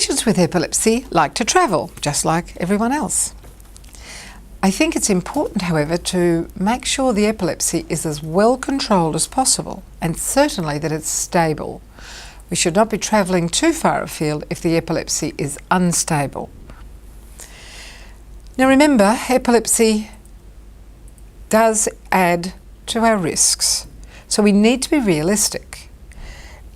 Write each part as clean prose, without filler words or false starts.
Patients with epilepsy like to travel, just like everyone else. I think it's important, however, to make sure the epilepsy is as well controlled as possible, and certainly that it's stable. We should not be travelling too far afield if the epilepsy is unstable. Now remember, epilepsy does add to our risks, so we need to be realistic.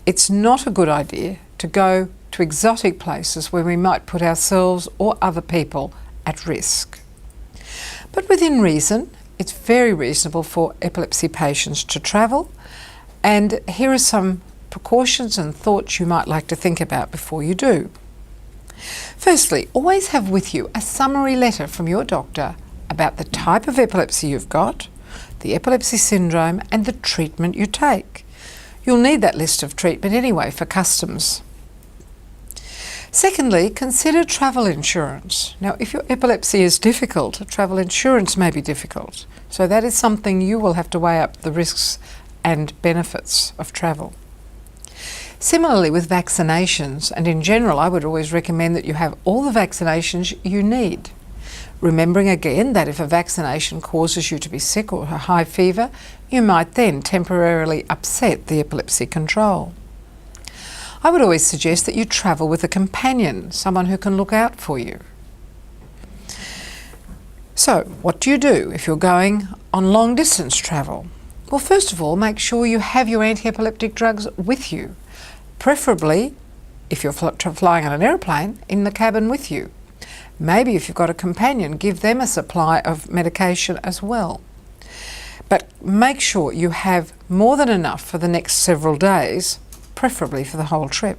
It's not a good idea to go to exotic places where we might put ourselves or other people at risk. But within reason, it's very reasonable for epilepsy patients to travel, and here are some precautions and thoughts you might like to think about before you do. Firstly, always have with you a summary letter from your doctor about the type of epilepsy you've got, the epilepsy syndrome, and the treatment you take. You'll need that list of treatment anyway for customs. Secondly, consider travel insurance. Now, if your epilepsy is difficult, travel insurance may be difficult. So that is something you will have to weigh up the risks and benefits of travel. Similarly with vaccinations, and in general, I would always recommend that you have all the vaccinations you need. Remembering again that if a vaccination causes you to be sick or a high fever, you might then temporarily upset the epilepsy control. I would always suggest that you travel with a companion, someone who can look out for you. So, what do you do if you're going on long distance travel? Well, first of all, make sure you have your anti-epileptic drugs with you. Preferably, if you're flying on an airplane, in the cabin with you. Maybe if you've got a companion, give them a supply of medication as well. But make sure you have more than enough for the next several days, preferably for the whole trip.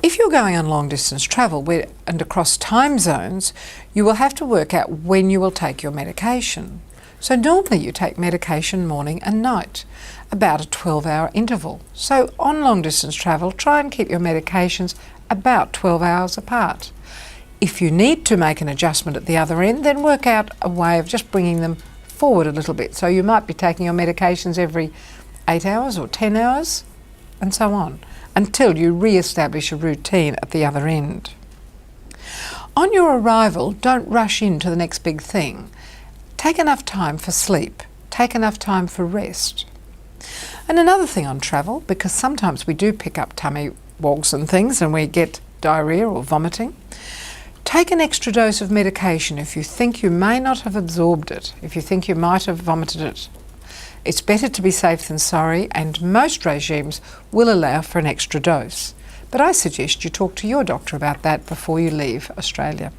If you're going on long distance travel and across time zones, you will have to work out when you will take your medication. So normally you take medication morning and night, about a 12-hour interval. So on long distance travel, try and keep your medications about 12 hours apart. If you need to make an adjustment at the other end, then work out a way of just bringing them forward a little bit. So you might be taking your medications every 8 hours or 10 hours, and so on, until you re-establish a routine at the other end. On your arrival, don't rush into the next big thing. Take enough time for sleep. Take enough time for rest. And another thing on travel, because sometimes we do pick up tummy wogs and things and we get diarrhea or vomiting, take an extra dose of medication if you think you may not have absorbed it, if you think you might have vomited it. It's better to be safe than sorry, and most regimes will allow for an extra dose. But I suggest you talk to your doctor about that before you leave Australia.